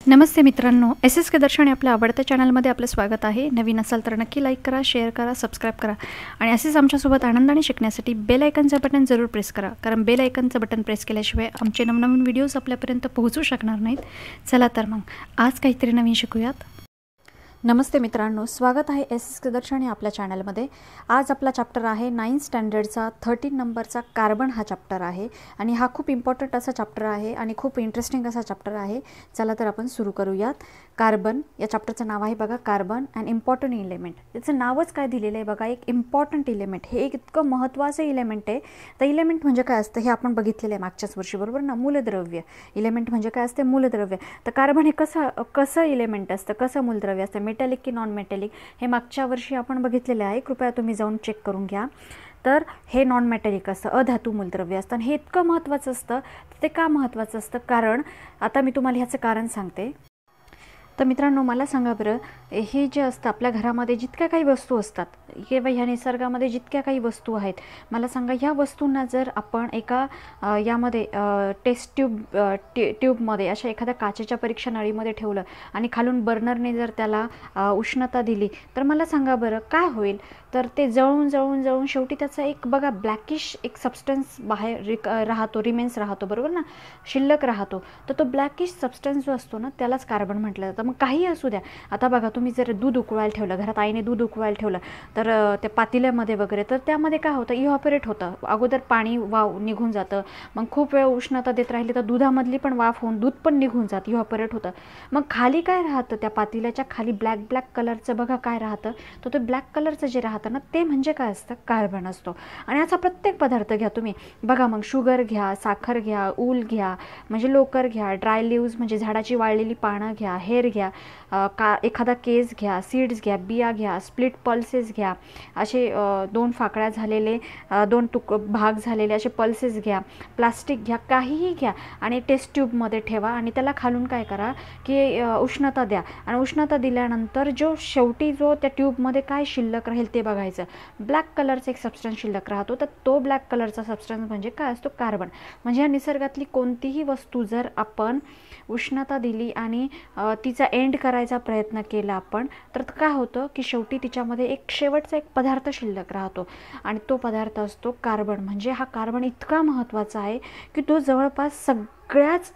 नमस्ते मित्रांनो, S S के दर्शन आपल्या आवडत्या चॅनलमध्ये आपलं स्वागत आहे। नवीन असाल तर नक्की लाईक करा, शेअर करा, सबस्क्राईब करा आणि असेच आमच्यासोबत आनंदाने शिकण्यासाठी बेल आयकॉनचं बटन जरूर प्रेस करा, कारण बेल आयकॉनचं बटन प्रेस केल्याशिवाय आमचे नवनवीन व्हिडिओज आपल्यापर्यंत पोहोचू शकणार नाहीत। चला तर मग आज काहीतरी नवीन शिकूयात। नमस्ते मित्रांनो, स्वागत आहे एस एस के दर्शन आपल्या चॅनलमध्ये। आज आपला चॅप्टर आहे 9th स्टँडर्डचा 13 नंबरचा कार्बन हा चॅप्टर आहे आणि हा खूप इम्पॉर्टंट असा चॅप्टर आहे आणि खूप इंटरेस्टिंग असा चॅप्टर आहे। चला तर आपण सुरू करूयात। कार्बन या चॅप्टरचं नाव आहे बघा, कार्बन अँड इम्पॉर्टंट इलेमेंट। त्याचं नावच काय दिलेलं आहे बघा, एक इम्पॉर्टंट इलेमेंट। हे एक इतकं महत्त्वाचं इलेमेंट आहे। तर इलेमेंट म्हणजे काय असतं हे आपण बघितलेलं आहे मागच्याच वर्षी, बरोबर ना। मूलद्रव्य, इलेमेंट म्हणजे काय असते, मूलद्रव्य। तर कार्बन हे कसं इलेमेंट असतं, कसं मूलद्रव्य असतं, मेटॅलिक की नॉन मेटॅलिक, हे मागच्या वर्षी आपण बघितलेलं आहे। कृपया तुम्ही जाऊन चेक करून घ्या। तर हे नॉन मेटॅलिक असतं, अधातू मूलद्रव्य असतं। हे इतकं महत्त्वाचं असतं। ते का महत्त्वाचं असतं, कारण आता मी तुम्हाला ह्याचं कारण सांगते। तर मित्रांनो, मला सांगा बरं, हे जे असतं आपल्या घरामध्ये जितक्या काही वस्तू असतात किंवा ह्या निसर्गामध्ये जितक्या काही वस्तू आहेत, मला सांगा ह्या वस्तूंना जर आपण एका यामध्ये टेस्ट ट्यूबमध्ये अशा एखाद्या काचेच्या परीक्षा नळीमध्ये ठेवलं आणि खालून बर्नरने जर त्याला उष्णता दिली, तर मला सांगा बरं काय होईल। तर ते जळून शेवटी त्याचा एक बघा ब्लॅकिश एक सबस्टन्स बाहेर राहतो, रिमेन्स राहतो, बरोबर ना, शिल्लक राहतो। तर तो ब्लॅकिश सबस्टन्स जो असतो ना, त्यालाच कार्बन म्हटलं जातं। मग काही असू द्या, आता बघा तुम्ही जर दूध उकळायला ठेवलं, घरात आईने दूध उकळायला ठेवलं, तर त्या पातेल्यामध्ये वगैरे, तर त्यामध्ये काय होतं, इव्हॅपोरेट होतं। अगोदर पाणी वाफ निघून जातं, मग खूप वेळ उष्णता देत राहिली तर दुधामधली पण वाफ होऊन दूध पण निघून जातं, इव्हॅपोरेट होतं। मग खाली काय राहतं, त्या पातेल्याच्या खाली ब्लॅक कलरचं बघा काय राहतं, तर ते ब्लॅक कलरचं जे राहतं ना, ते म्हणजे काय असतं, कार्बन असतो। आणि याचा प्रत्येक पदार्थ घ्या तुम्ही बघा, मग शुगर घ्या, साखर घ्या, ऊल घ्या म्हणजे लोकर घ्या, ड्राय लिव्ज म्हणजे झाडाची वाळलेली पानं घ्या, हेर घ्या, एखादा केस घ्या, सीड्स घ्या, बिया घ्या, स्प्लिट पल्सेस घ्या, असे दोन फाकड्या झालेले, दोन भाग झालेले असे पल्सेस घ्या, प्लास्टिक घ्या, काहीही घ्या आणि टेस्ट ट्यूबमध्ये ठेवा आणि त्याला खालून काय करा की उष्णता द्या आणि उष्णता दिल्यानंतर शेवटी त्या ट्यूबमध्ये काय शिल्लक राहील ते बघायचं। ब्लॅक कलरचा एक सबस्टन्स शिल्लक राहतो, तर तो ब्लॅक कलरचा सबस्टन्स म्हणजे काय असतो, कार्बन। म्हणजे या निसर्गातली कोणतीही वस्तू जर आपण उष्णता दिली आणि तिचा एंड करायचा प्रयत्न केला आपण, तर काय होतं की शेवटी तिच्यामध्ये एक शेवटचा एक पदार्थ शिल्लक राहतो आणि तो पदार्थ असतो कार्बन। म्हणजे हा कार्बन इतका महत्त्वाचा आहे की तो जवळपास सगळ्याच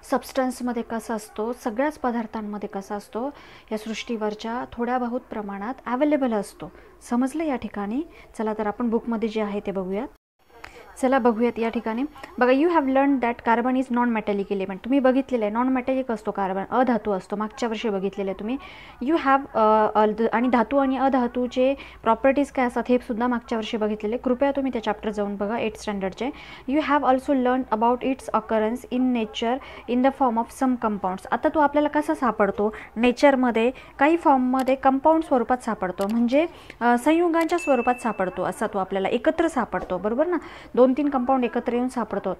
सबस्टन्समध्ये कसा असतो, सगळ्याच पदार्थांमध्ये कसा असतो, या सृष्टीवरच्या थोड्या बहुत प्रमाणात अवेलेबल असतो। समजलं या ठिकाणी। चला तर आपण बुकमध्ये जे आहे ते बघूयात। चला बघूयात या ठिकाणी बघा, you have learn that carbon is non metallic element. तुम्ही बघितलेलं आहे, नॉन मेटॅलिक असतो कार्बन, अधातू असतो, मागच्या वर्षी बघितलेलं आहे तुम्ही। यू हॅव आणि धातू आणि अधातूचे प्रॉपर्टीज काय असतात हे सुद्धा मागच्या वर्षी बघितलेले। कृपया तुम्ही त्या चॅप्टर जाऊन बघा 8th स्टँडर्डचे। You have also learn about its occurrence in nature in the form of some compounds. आता तो आपल्याला कसा सापडतो नेचरमध्ये, काही फॉर्ममध्ये कंपाऊंड स्वरूपात सापडतो, म्हणजे संयुगांच्या स्वरूपात सापडतो, असा तो आपल्याला एकत्र सापडतो, बरोबर ना। 2-3 कंपाऊंड एकत्र येऊन सापडतो।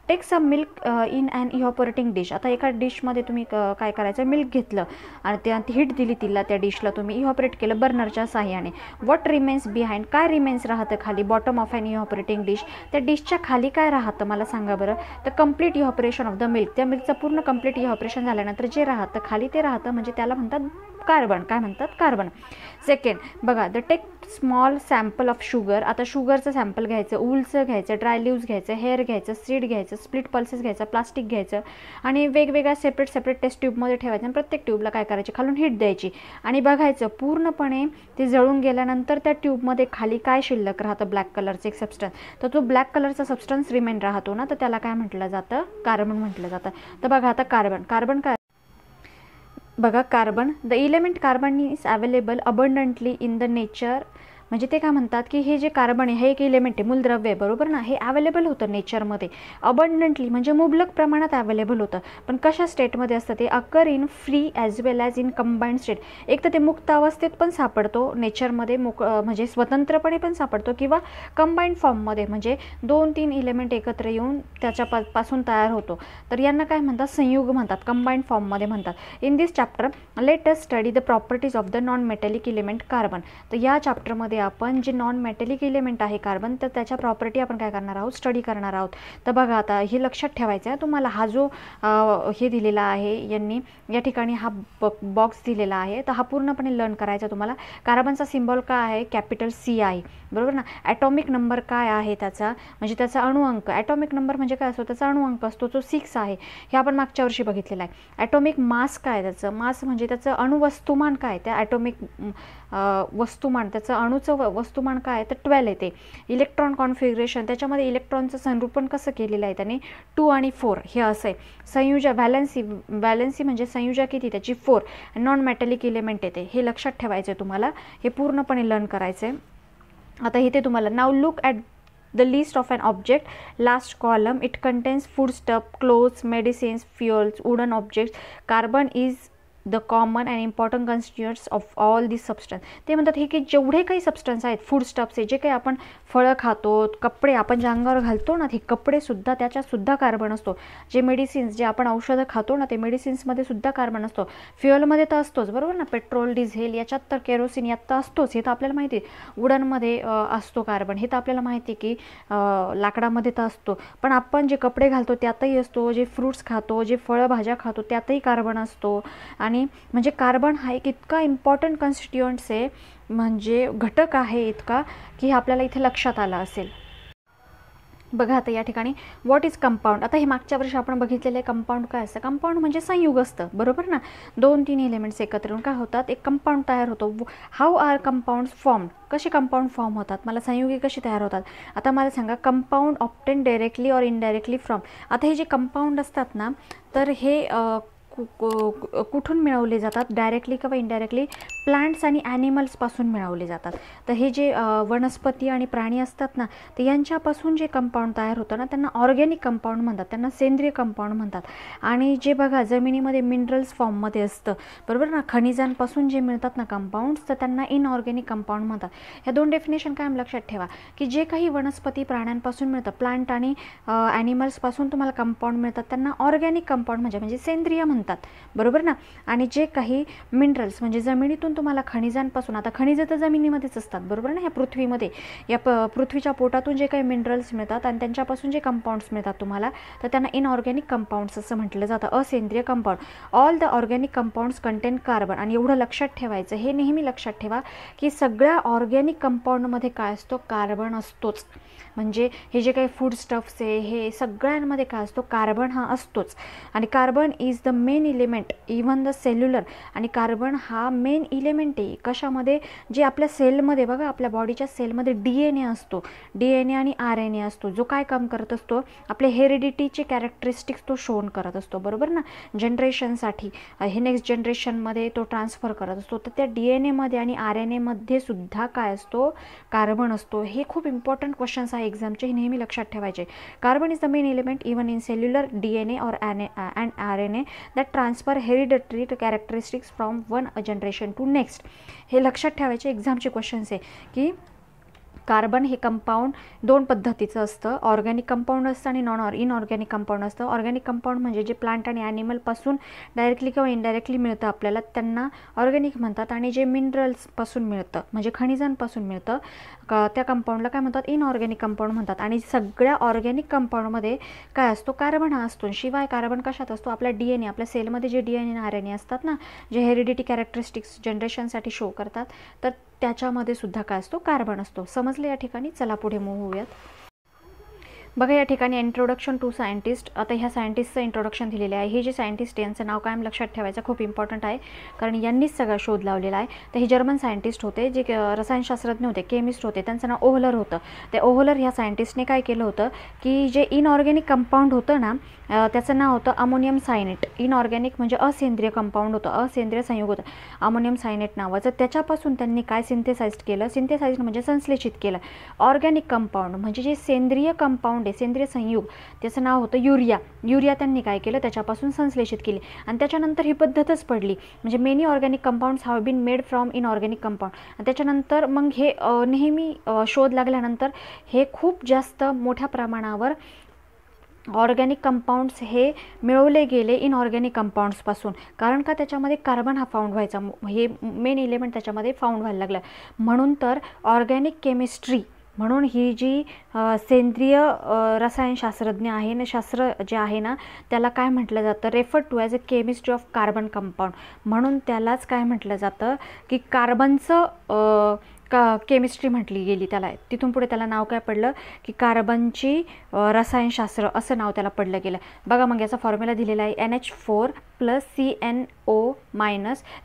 Take some milk in an evaporating dish. आता एका डिशमध्ये तुम्ही काय करायचं, मिल्क घेतलं आणि त्यात हीट दिली तिला, त्या डिशला तुम्ही इव्हॅपोरेट केलं बर्नरच्या साहाय्याने। व्हॉट रिमेन्स बिहाइंड, काय रिमेन्स राहतं खाली, bottom of an evaporating dish, त्या डिशच्या खाली काय राहतं मला सांगा बरं। तर complete evaporation of the milk, त्या मिल्कचं पूर्ण कम्प्लीट इव्हॅपोरेशन झाल्यानंतर जे राहतं खाली ते राहतं, म्हणजे त्याला म्हणतात कार्बन। काय म्हणतात, कार्बन। सेकंड बघा, the take small sample of sugar. आता शुगरचं सॅम्पल घ्यायचं, ऊलचं घ्यायचं, ड्राय लिव्ज घ्यायचं, हेअर घ्यायचं, सीड घ्यायचं, स्प्लिट पल्सेस घ्यायचं, प्लास्टिक घ्यायचं आणि वेगवेगळ्या सेपरेट टेस्ट ट्यूबमध्ये ठेवायचं आणि प्रत्येक ट्यूबला काय करायची, खालून हीट द्यायची आणि बघायचं पूर्णपणे ते जळून गेल्यानंतर त्या ट्यूबमध्ये खाली काय शिल्लक राहतं, ब्लॅक कलरचं एक सबस्टन्स। तर तो ब्लॅक कलरचा सबस्टन्स रिमेन राहतो ना, तर त्याला काय म्हटलं जातं, कार्बन म्हटलं जातं। तर बघा आता कार्बन काय बघा, carbon the element carbon is available abundantly in the nature. म्हणजे ते काय म्हणतात की हे जे कार्बन आहे हे एक इलेमेंट आहे, मूलद्रव्य आहे, बरोबर ना। हे अवेलेबल होतं नेचरमध्ये अबंडंटली, म्हणजे मुबलक प्रमाणात अवेलेबल होतं। पण कशा स्टेटमध्ये असतं ते, occur in free as well as in combined state. एक तर ते मुक्त अवस्थेत पण सापडतो नेचरमध्ये, म्हणजे स्वतंत्रपणे पण सापडतो, किंवा कंबाईंड फॉर्ममध्ये, म्हणजे 2-3 इलेमेंट एकत्र येऊन त्याच्यापासून तयार होतो। तर यांना काय म्हणतात, संयुग म्हणतात, कंबाईंड फॉर्ममध्ये म्हणतात। In this chapter let us study the properties of the non metallic element carbon. तर या चॅप्टरमध्ये आपण जे नॉन मेटॅलिक इलेमेंट आहे कार्बन, तर त्याच्या प्रॉपर्टी आपण काय करणार आहोत, स्टडी करणार आहोत. तर बघा आता हे लक्षात ठेवायचं आहे तुम्हाला. हा जो हे दिलेला आहे यांनी या ठिकाणी हा बॉक्स दिलेला आहे, तर हा पूर्णपणे लर्न करायचा तुम्हाला. कार्बनचा सिम्बॉल काय आहे, कॅपिटल C आहे, बरोबर ना. ॲटॉमिक नंबर काय आहे त्याचा, म्हणजे त्याचा अणुअंक. ॲटॉमिक नंबर म्हणजे काय असतो, त्याचा अणुअंक असतो जो 6 आहे. हे आपण मागच्या वर्षी बघितलेला आहे. ॲटॉमिक मास काय, त्याचं मास म्हणजे त्याचं अणुवस्तुमान काय, त्या ॲटॉमिक वस्तुमान, त्याचं अणुचं वस्तुमान काय आहे, तर 12 येते. इलेक्ट्रॉन कॉन्फिगरेशन, त्याच्यामध्ये इलेक्ट्रॉनचं संरूपण कसं केलेलं आहे त्याने, 2 आणि 4 हे असं आहे. संयुजा व्हॅलेन्सी म्हणजे संयुजा किती त्याची, 4. नॉन मेटॅलिक इलेमेंट येते. हे लक्षात ठेवायचं आहे तुम्हाला, हे पूर्णपणे लर्न करायचं आहे. आता इथे तुम्हाला now look at the list of an object, last column, it contains foodstuff, clothes, medicines, fuels, wooden objects. Carbon is the common and important constituents of all these substance. ते म्हणतात हे की जेवढे काही सबस्टन्स आहेत, फूड स्टफ्स, जे काही आपण फळं खातो, कपडे आपण जे अंगावर घालतो ना, ते कपडे सुद्धा, त्याच्यात सुद्धा कार्बन असतो. जे मेडिसिन्स, जे आपण औषधं खातो ना, ते मेडिसिन्समध्ये सुद्धा कार्बन असतो. फ्युअलमध्ये तर असतोच, बरोबर ना. पेट्रोल, डिझेल याच्यात तर, केरोसिन यात तर असतोच, हे तर आपल्याला माहिती आहे. वुडनमध्ये असतो कार्बन, हे तर आपल्याला माहिती आहे की लाकडामध्ये तर असतो. पण आपण जे कपडे घालतो त्यातही असतो, जे फ्रूट्स खातो, जे फळं भाज्या खातो त्यातही कार्बन असतो. आणि म्हणजे कार्बन हा एक इतका इम्पॉर्टंट कॉन्स्टिट्युएंट्स आहे, म्हणजे घटक आहे इतका, की हे आपल्याला इथे लक्षात आलं असेल. बघा आता या ठिकाणी व्हॉट इज कंपाऊंड. आता हे मागच्या वर्षी आपण बघितलेलं आहे. कंपाऊंड काय असतं, कंपाऊंड म्हणजे संयुग असतं, बरोबर ना. 2-3 एलिमेंट्स एकत्र येऊन काय होतात, एक कंपाऊंड तयार होतो. हाऊ आर कंपाऊंड फॉर्म, कसे कंपाऊंड फॉर्म होतात, मला संयुगे कशी तयार होतात. आता मला सांगा, कंपाऊंड ऑप्टेन डायरेक्टली और इनडायरेक्टली फ्रॉम. आता हे जे कंपाऊंड असतात ना, तर हे कुठून मिळवले जातात, डायरेक्टली किंवा इनडायरेक्टली, प्लांट्स आणि ॲनिमल्सपासून मिळवले जातात. तर हे जे वनस्पती आणि प्राणी असतात ना, तर यांच्यापासून जे कंपाऊंड तयार होतं ना, त्यांना ऑर्गॅनिक कंपाऊंड म्हणतात, त्यांना सेंद्रिय कंपाऊंड म्हणतात. आणि जे बघा जमिनीमध्ये मिनरल्स फॉर्ममध्ये असतं, बरोबर ना, खनिजांपासून जे मिळतात ना कंपाऊंड्स, तर त्यांना इनऑर्गॅनिक कंपाऊंड म्हणतात. ह्या 2 डेफिनेशन काय लक्षात ठेवा, की जे काही वनस्पती प्राण्यांपासून मिळतं, प्लांट आणि ॲनिमल्सपासून तुम्हाला कंपाऊंड मिळतात, त्यांना ऑर्गॅनिक कंपाऊंड म्हणजे सेंद्रिय म्हणतात, बरोबर ना. आणि जे काही मिनरल्स म्हणजे जमिनीतून तुम्हाला खनिजांपासून, आता खनिजं तर जमिनीमध्येच असतात, बरोबर ना, ह्या पृथ्वीमध्ये, या पृथ्वीच्या पोटातून जे काही मिनरल्स मिळतात आणि त्यांच्यापासून जे कंपाऊंड्स मिळतात तुम्हाला, तर त्यांना इनऑर्गॅनिक कंपाऊंड्स असं म्हटलं जातं, असेंद्रिय compound. All the organic compounds contain carbon. आणि एवढं लक्षात ठेवायचं, हे नेहमी लक्षात ठेवा, की सगळ्या ऑर्गॅनिक कंपाऊंडमध्ये काय असतो, कार्बन असतोच. म्हणजे हे जे काही फूड स्टफ्स आहे, हे सगळ्यांमध्ये काय असतो, कार्बन हा असतोच. आणि carbon is the main element even the cellular. आणि कार्बन हा मेन इलेमेंट आहे कशामध्ये, जे आपल्या सेलमध्ये, बघा आपल्या बॉडीच्या सेलमध्ये DNA असतो, DNA आणि RNA असतो, जो काय काम करत असतो, आपले हेरिडिटीचे कॅरेक्टरिस्टिक्स तो शोन करत असतो, बरोबर ना. जनरेशनसाठी, हे नेक्स्ट जनरेशनमध्ये तो ट्रान्सफर करत असतो. तर त्या DNA आणि RNA मध्ये सुद्धा काय असतो, कार्बन असतो. हे खूप इम्पॉर्टंट क्वेश्चन्स आहे एक्झामचे, हे नेहमी लक्षात ठेवायचे. Carbon is the main element even in cellular DNA और and RNA that transfer hereditary characteristics from one generation to next. हे लक्षात ठेवायचे एक्झामचे क्वेश्चन्स आहे, की कार्बन हे कंपाऊंड 2 पद्धतीचं असतं, ऑर्गॅनिक कंपाऊंड असतं आणि इनऑर्गॅनिक कंपाऊंड असतं. ऑर्गॅनिक कंपाऊंड म्हणजे जे प्लांट आणि ॲनिमलपासून डायरेक्टली किंवा इनडायरेक्टली मिळतं आपल्याला, त्यांना ऑर्गॅनिक म्हणतात. आणि जे मिनरल्सपासून मिळतं म्हणजे खनिजांपासून मिळतं, त्या कंपाऊंडला काय म्हणतात, इनऑर्गॅनिक कंपाऊंड म्हणतात. आणि सगळ्या ऑर्गॅनिक कंपाऊंडमध्ये काय असतो, कार्बन हा असतो. शिवाय कार्बन कशात असतो, आपल्या DNA, आपल्या सेलमध्ये जे DNA आणि RNA असतात ना, जे हेरिडिटी कॅरेक्टरिस्टिक्स जनरेशनसाठी शो करतात, तर त्याच्यामध्ये सुद्धा काय असतो, कार्बन असतो. समजले या ठिकाणी. चला पुढे मूव्ह होऊयात. बघा या ठिकाणी इंट्रोडक्शन टू सायंटिस्ट. आता ह्या सायंटिस्टचं इंट्रोडक्शन दिलेले आहे. हे जे सायंटिस्ट आहे यांचं नाव कायम लक्षात ठेवायचं, खूप इम्पॉर्टंट आहे, कारण यांनीच सगळा शोध लावलेला आहे. तर हे जर्मन सायंटिस्ट होते, जे रसायनशास्त्रज्ञ होते, केमिस्ट होते. त्यांचं नाव ओहलर होतं. ते ओहलर ह्या सायंटिस्टने काय केलं होतं, की जे इनऑर्गॅनिक कंपाऊंड होतं ना, त्याचं नाव होतं अमोनियम सायनेट. इनऑर्गॅनिक म्हणजे असेंद्रिय कंपाऊंड होतं, असेंद्रिय संयुग होतं, अमोनियम सायनेट नावाचं. त्याच्यापासून त्यांनी काय सिंथेसाइज केलं, सिंथेसाइज म्हणजे संश्लेषित केलं ऑर्गॅनिक कंपाऊंड, म्हणजे जे सेंद्रिय कंपाऊंड आहे, सेंद्रिय संयुग, त्याचं नाव होतं युरिया. युरिया त्यांनी काय केलं, त्याच्यापासून संश्लेषित केली. आणि त्याच्यानंतर ही पद्धतच पडली, म्हणजे many organic compounds have been made from inorganic compound. आणि त्याच्यानंतर मग हे नेहमी शोध लागल्यानंतर हे खूप जास्त मोठ्या प्रमाणावर ऑर्गॅनिक कंपाऊंड्स हे मिळवले गेले इनऑर्गॅनिक कंपाऊंड्सपासून, कारण का त्याच्यामध्ये कार्बन हा फाउंड व्हायचा, हे मेन एलिमेंट त्याच्यामध्ये फाउंड व्हायला लागलं. म्हणून तर ऑर्गॅनिक केमिस्ट्री म्हणून ही जी सेंद्रिय रसायनशास्त्रज्ञ आहे ना, शास्त्र जे आहे ना, त्याला काय म्हटलं जातं, refer to as a chemistry of carbon compound. म्हणून त्यालाच काय म्हटलं जातं की कार्बनचं केमिस्ट्री म्हटली गेली त्याला. तिथून पुढे त्याला नाव काय पडलं की कार्बनची रसायनशास्त्र असं नाव त्याला पडलं गेलं. बघा मग याचा फॉर्म्युला दिलेला आहे NH4 + CnO-.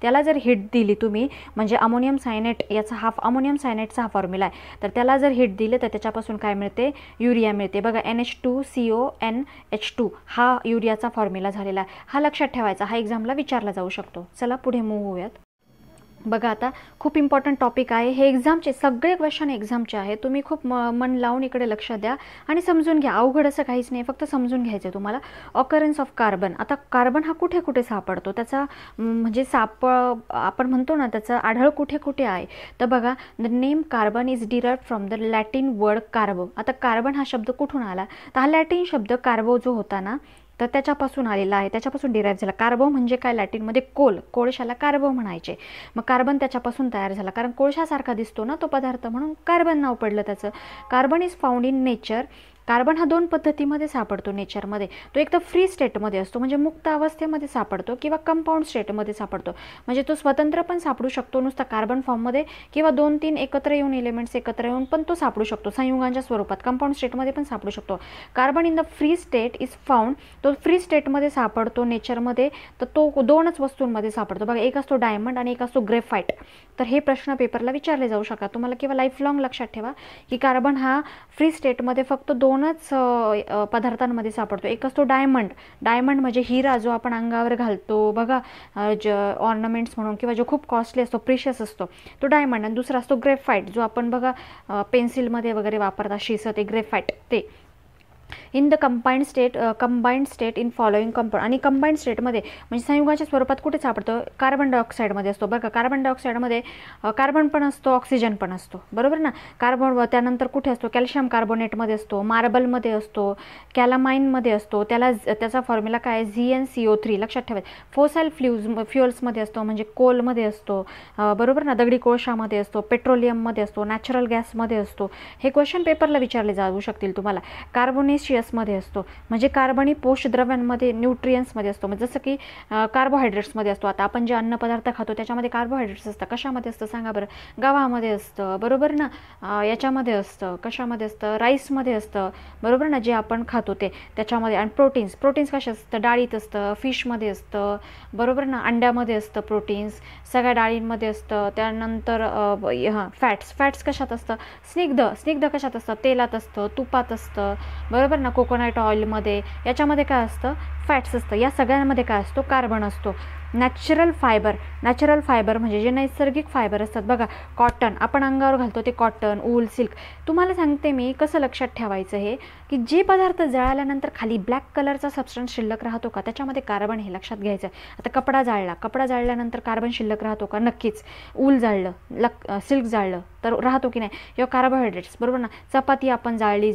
त्याला जर हिट दिली तुम्ही, म्हणजे अमोनियम सायनेट, याचा अमोनियम सायनेटचा हा फॉर्म्युला आहे, तर त्याला जर हिट दिले तर त्याच्यापासून काय मिळते, युरिया मिळते. बघा NH2CONH2 हा युरियाचा फॉर्म्युला झालेला आहे. हा लक्षात ठेवायचा, हा एक्झामला विचारला जाऊ शकतो. चला पुढे मूव्ह होऊयात. बघा आता खूप इम्पॉर्टंट टॉपिक आहे हे, एक्झामचे सगळे क्वेश्चन एक्झामचे आहे. तुम्ही खूप मन लावून इकडे लक्ष द्या आणि समजून घ्या. अवघड असं काहीच नाही, फक्त समजून घ्यायचं तुम्हाला. Occurrence of carbon. आता कार्बन हा कुठे कुठे सापडतो, त्याचा म्हणजे आपण म्हणतो ना त्याचं आढळ कुठे कुठे आहे. तर बघा, the name carbon is derived from the Latin word carbo. आता कार्बन हा शब्द कुठून आला, तर हा लॅटिन शब्द कार्बो जो होता ना, तर त्याच्यापासून आलेला आहे, त्याच्यापासून डिराईव्ह झाला. कार्बो म्हणजे काय, लॅटिनमध्ये कोळशाला कार्बो म्हणायचे. मग कार्बन त्याच्यापासून तयार झाला, कारण कोळशासारखा दिसतो ना तो पदार्थ, म्हणून कार्बन नाव पडलं त्याचं. Carbon is found in nature. Carbon हा 2 पद्धतीमध्ये सापडतो नेचरमध्ये. तो एक तर फ्री स्टेटमध्ये असतो, म्हणजे मुक्त अवस्थेमध्ये सापडतो, किंवा कंपाऊंड स्टेटमध्ये सापडतो. म्हणजे तो स्वतंत्र पण सापडू शकतो नुसता कार्बन फॉर्ममध्ये, किंवा 2-3 एकत्र येऊन, एलिमेंट्स एकत्र येऊन पण तो सापडू शकतो संयुगांच्या स्वरूपात, कंपाऊंड स्टेटमध्ये पण सापडू शकतो. Carbon in the free state is found. तो फ्री स्टेटमध्ये सापडतो नेचरमध्ये, तर तो 2च वस्तूंमध्ये सापडतो. बघा, एक असतो डायमंड आणि एक असतो ग्रेफाईट. तर हे प्रश्न पेपरला विचारले जाऊ शकतात तुम्हाला, किंवा लाईफ लॉंग लक्षात ठेवा की कार्बन हा फ्री स्टेटमध्ये फक्त 2च पदार्थांमध्ये सापडतो. एक असतो डायमंड. डायमंड म्हणजे हिरा, जो आपण अंगावर घालतो बघा, ऑर्नामेंट्स म्हणून, किंवा जो खूप कॉस्टली असतो, प्रिशियस असतो, तो डायमंड. आणि दुसरा असतो ग्रेफाईट, जो आपण बघा पेन्सिलमध्ये वगैरे वापरतात, शिसं, ते ग्रेफाईट ते. In the combined state in following compound. आणि कंबाइंड स्टेटमध्ये म्हणजे संयुगाच्या स्वरूपात कुठे सापडतं, कार्बन डायऑक्साईडमध्ये असतो. बघा, कार्बन डायऑक्साईडमध्ये कार्बन पण असतो, ऑक्सिजन पण असतो, बरोबर ना. कार्बन त्यानंतर कुठे असतो, कॅल्शियम कार्बोनेटमध्ये असतो, मार्बलमध्ये असतो, कॅलामाइनमध्ये असतो. त्याचा फॉर्म्युला काय, ZnCO3. लक्षात ठेवायचं. फोसाईल फ्युअल्समध्ये असतो, म्हणजे कोलमध्ये असतो, बरोबर ना, दगडी कोळशामध्ये असतो, पेट्रोलियममध्ये असतो, नॅचरल गॅसमध्ये असतो. हे क्वेश्चन पेपरला विचारले जाऊ शकतील तुम्हाला. कार्बोनेशियसमध्ये असतो, म्हणजे कार्बनी पोषद्रव्यांमध्ये, न्यूट्रियन्समध्ये असतो, म्हणजे जसं की कार्बोहायड्रेट्समध्ये असतो. आता आपण जे अन्नपदार्थ खातो त्याच्यामध्ये कार्बोहायड्रेट्स असतात. कशामध्ये असतं सांगा बरं, गव्हामध्ये असतं, बरोबर ना, याच्यामध्ये असतं, कशामध्ये असतं, राईसमध्ये असतं, बरोबर ना, जे आपण खातो ते त्याच्यामध्ये. आणि प्रोटीन्स कशा असतं, डाळीत असतं, फिशमध्ये असतं, बरोबर ना, अंड्यामध्ये असतं प्रोटीन्स, सगळ्या डाळींमध्ये असतं. त्यानंतर फॅट्स कशात असतं, स्निग्ध कशात असतं, तेलात असतं, तुपात असतं, बरोबर ना, कोकोनट ऑइलमध्ये, याच्यामध्ये काय असतं, फॅट्स असतं. या सगळ्यांमध्ये काय असतो, कार्बन असतो. नॅचरल फायबर म्हणजे जे नैसर्गिक फायबर असतात. बघा, कॉटन आपण अंगावर घालतो ते कॉटन, ऊल, सिल्क. तुम्हाला सांगते मी कसं लक्षात ठेवायचं हे, की जे पदार्थ जळाल्यानंतर खाली ब्लॅक कलरचा सबस्टन्स शिल्लक राहतो का, त्याच्यामध्ये कार्बन, हे लक्षात घ्यायचं. आता कपडा जाळल्यानंतर कार्बन शिल्लक राहतो का, नक्कीच. ऊल जाळलं, सिल्क जाळलं तर राहतो की नाही, किंवा कार्बोहायड्रेट्स, बरोबर ना. चपाती आपण जाळली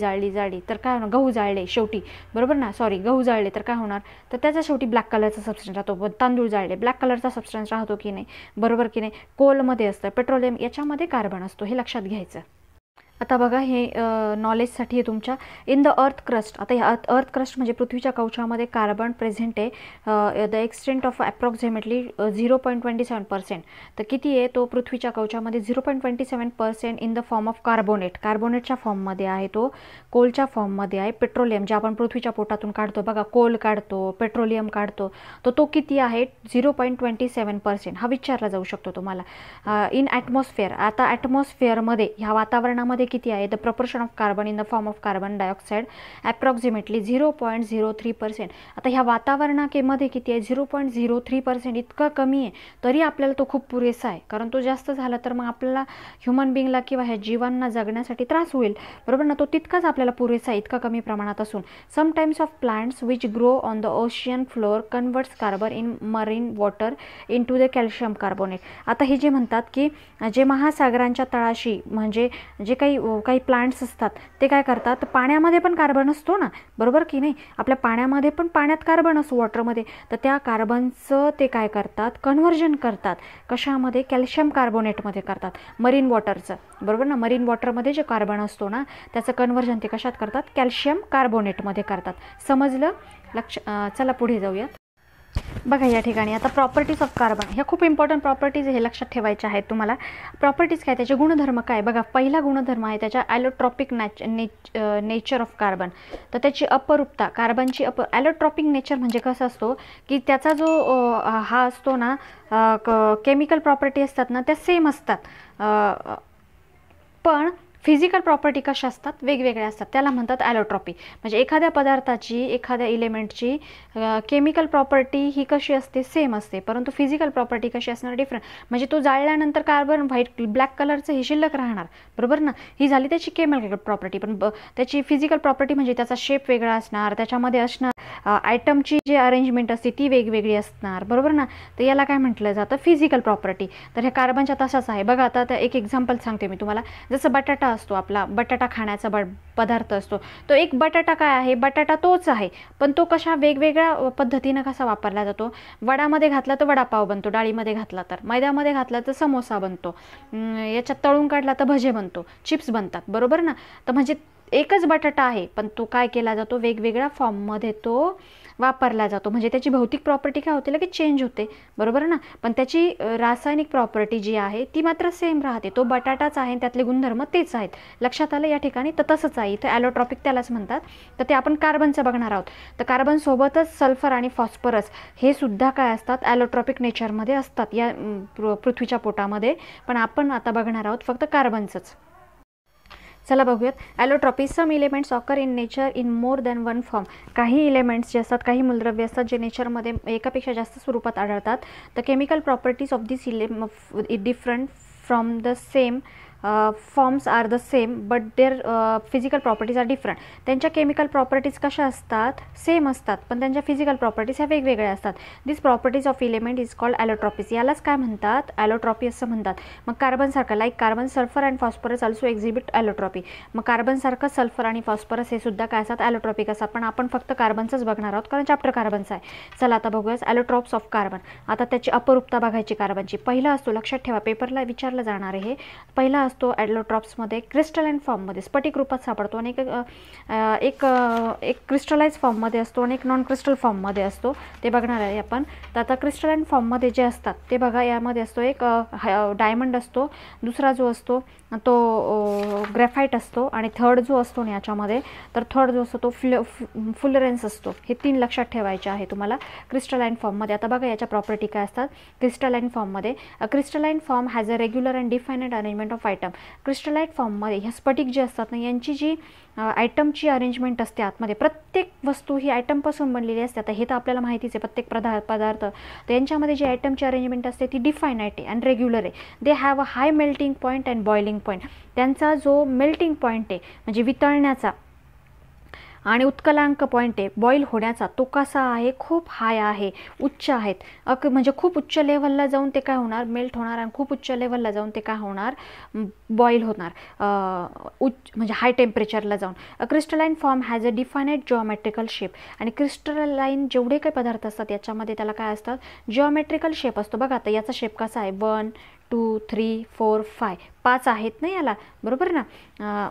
तर काय होणार, गहू जाळले शेवटी, बरोबर ना, गहू जाळले तर काय होणार, तर त्याचा शेवटी ब्लॅक कलरचा सबस्टन्स राहतो. तांदूळ जाळले, ब्लॅक कलरचा सबस्टन्स राहतो की नाही, बरोबर की नाही. कोलमध्ये असतं, पेट्रोलियम, याच्यामध्ये कार्बन असतो, हे लक्षात घ्यायचं. आता बघा, हे नॉलेजसाठी आहे तुमच्या. In the earth crust. आता ह्या अर्थ क्रस्ट म्हणजे पृथ्वीच्या कवचामध्ये कार्बन प्रेझेंट आहे. The extent of approximately 0.27%. तर किती आहे तो पृथ्वीच्या कवचामध्ये, 0.27% इन द फॉर्म ऑफ कार्बोनेटच्या फॉर्ममध्ये आहे, तो कोलच्या फॉर्ममध्ये आहे. पेट्रोलियम, जे आपण पृथ्वीच्या पोटातून काढतो बघा, कोल काढतो, पेट्रोलियम काढतो, तो किती आहे, 0.27%. हा विचारला जाऊ शकतो तुम्हाला. In atmosphere. आता ॲटमॉस्फिअरमध्ये, ह्या वातावरणामध्ये किती आहे, the proportion of carbon in the form of carbon dioxide approximately 0.03%. आता ह्या वातावरणामध्ये किती आहे, 0.03%. इतका कमी आहे, तरी आपल्याला तो खूप पुरेसा आहे, कारण तो जास्त झाला तर मग आपल्याला, ह्युमन बिंगला किंवा ह्या जीवांना जगण्यासाठी त्रास होईल, बरोबर ना. तो तितकाच आपल्याला पुरेसा आहे, इतका कमी प्रमाणात असून. Some times of plants which grow on the ocean floor converts carbon in marine water into the calcium carbonate. आता हे जे म्हणतात की जे महासागरांच्या तळाशी, म्हणजे जे काही काही प्लांट्स असतात ते काय करतात, तर पाण्यामध्ये पण कार्बन असतो ना, बरोबर की नाही, आपल्या पाण्यामध्ये पण पाण्यात कार्बन असतो, वॉटरमध्ये, तर त्या कार्बनचं ते काय करतात, कन्व्हर्जन करतात. कशामध्ये, कॅल्शियम कार्बोनेटमध्ये करतात, मरीन वॉटरचं, बरोबर ना, मरीन वॉटरमध्ये जे कार्बन असतो ना त्याचं कन्व्हर्जन ते कशात करतात, कॅल्शियम कार्बोनेटमध्ये करतात. समजलं, चला पुढे जाऊयात. बघा या ठिकाणी आता प्रॉपर्टीज ऑफ कार्बन, ह्या खूप इम्पॉर्टंट प्रॉपर्टीज हे लक्षात ठेवायच्या आहेत तुम्हाला. प्रॉपर्टीज काय, त्याचे गुणधर्म काय. बघा पहिला गुणधर्म आहे त्याच्या ॲलोट्रॉपिक नेचर ऑफ कार्बन. तर त्याची अपरूपता, कार्बनची ॲलोट्रॉपिक नेचर म्हणजे कसं असतो की त्याचा जो हा असतो ना, केमिकल प्रॉपर्टी असतात ना त्या सेम असतात, पण फिजिकल प्रॉपर्टी कशा असतात, वेगवेगळ्या असतात, त्याला म्हणतात ॲलोट्रॉपी. म्हणजे एखाद्या पदार्थाची, एखाद्या इलेमेंटची केमिकल प्रॉपर्टी ही कशी असते, सेम असते, परंतु फिजिकल प्रॉपर्टी कशी असणार, डिफरंट. म्हणजे तो जाळल्यानंतर कार्बन व्हाईट ब्लॅक कलरचं हे शिल्लक राहणार, बरोबर ना, ही झाली त्याची केमिकल प्रॉपर्टी. पण त्याची फिजिकल प्रॉपर्टी म्हणजे त्याचा शेप वेगळा असणार, त्याच्यामध्ये असणार आयटमची जी अरेंजमेंट असते ती वेगवेगळी असणार, बरोबर ना. तर याला काय म्हटलं जातं, फिजिकल प्रॉपर्टी. तर ह्या कार्बनच्या तसाच आहे. बघा आता एक एक्झाम्पल सांगते मी तुम्हाला. जसं बटाटा असतो, आपला बटाटा खाण्याचा पदार्थ असतो, तो एक बटाटा काय आहे, बटाटा तोच आहे, पण तो कशा वेगवेगळ्या पद्धतीनं कसा वापरला जातो. वडामध्ये घातला तर वडापाव बनतो, डाळीमध्ये घातला तर, मैद्यामध्ये घातला तर समोसा बनतो, याच्यात तळून काढला तर भजे बनतो, चिप्स बनतात, बरोबर ना. तर म्हणजे एकच बटाटा आहे, पण तो काय केला जातो, वेगवेगळ्या फॉर्ममध्ये तो वापरला जातो. म्हणजे त्याची भौतिक प्रॉपर्टी काय होते, लगेच चेंज होते, बरोबर ना. पण त्याची रासायनिक प्रॉपर्टी जी आहे ती मात्र सेम राहते. तो बटाटाच आहे, त्यातले गुणधर्म तेच आहेत. लक्षात आलं या ठिकाणी. तर तसंच आहे इथं ॲलोट्रॉपिक त्यालाच म्हणतात. तर ते आपण कार्बनचं बघणार आहोत. तर कार्बन सोबतच सल्फर आणि फॉस्फरस हे सुद्धा काय असतात, ॲलोट्रॉपिक नेचरमध्ये असतात या पृथ्वीच्या पोटामध्ये. पण आपण आता बघणार आहोत फक्त कार्बनचंच. चला बघूयात. Allotropy, some elements occur in nature in more than one form. काही इलेमेंट्स जे असतात, काही मूलद्रव्य असतात जे नेचरमध्ये एकापेक्षा जास्त स्वरूपात आढळतात. The chemical properties of this different from the same forms are the same but their physical properties are different. त्यांच्या केमिकल प्रॉपर्टीज कशा असतात, सेम असतात, पण त्यांच्या फिजिकल प्रॉपर्टीज ह्या वेगवेगळ्या असतात. This properties of element is called allotropies. यालाच काय म्हणतात, ॲलोट्रॉपी असं म्हणतात. मग कार्बनसारखं, like carbon, sulphur and phosphorus also exhibit allotropy. मग कार्बनसारखं सल्फर आणि फॉस्फरस हे सुद्धा काय असतात, ॲलोट्रॉपिक असतात. पण आपण फक्त कार्बनचंच बघणार आहोत कारण चॅप्टर कार्बनचा आहे. चला आता बघूयाच ॲलोट्रॉप्स ऑफ कार्बन. आता त्याची अपरूपता बघायची कार्बनची. पहिला असतो, लक्षात ठेवा, पेपरला विचारलं जाणार आहे. पहिला असतो ॲलोट्रॉप्समध्ये क्रिस्टलाइन फॉर्ममध्ये, स्फटिक रूपात सापडतो, आणि एक क्रिस्टलाइज फॉर्ममध्ये असतो आणि एक नॉन क्रिस्टल फॉर्ममध्ये असतो. ते बघणार आहे आपण. तर आता क्रिस्टलाइन फॉर्ममध्ये जे असतात ते बघा, यामध्ये असतो एक डायमंड असतो, दुसरा जो असतो तो ग्रॅफाईट असतो, आणि थर्ड जो असतो ना याच्यामध्ये, तर थर्ड जो असतो तो फुलरेन्स असतो. हे 3 लक्षात ठेवायचे आहे तुम्हाला क्रिस्टलाइन फॉर्ममध्ये. आता बघा याच्या प्रॉपर्टी काय असतात क्रिस्टलाइन फॉर्ममध्ये. Crystalline form has a regular and defined arrangement of item. Crystalline फॉर्ममध्ये ह्या स्फटिक जे असतात ना यांची जी आयटमची अरेंजमेंट असते आतमध्ये, प्रत्येक वस्तू ही आयटमपासून बनलेली असते. आता हे तर आपल्याला माहितीच आहे, प्रत्येक पदार्थ, तर यांच्यामध्ये जी आयटमची अरेंजमेंट असते ती डिफाइनाइट आहे आणि रेग्युलर आहे. They have a high melting point and boiling point. त्यांचा जो मेल्टिंग पॉईंट आहे म्हणजे वितळण्याचा आणि उत्कलांक पॉईंट आहे बॉईल होण्याचा, तो कसा आहे, खूप हाय आहे, उच्च आहेत. म्हणजे खूप उच्च लेवलला जाऊन ते काय होणार, मेल्ट होणार, आणि खूप उच्च लेवलला जाऊन ते काय होणार, बॉईल होणार, म्हणजे हाय टेम्परेचरला जाऊन. Crystalline form has a defined geometrical shape. आणि क्रिस्टलाइन जेवढे काही पदार्थ असतात याच्यामध्ये त्याला काय असतात, जिओमेट्रिकल शेप असतो. बघा आता याचा शेप कसा आहे, 1 2 3 4 5 आहेत ना याला, बरोबर ना.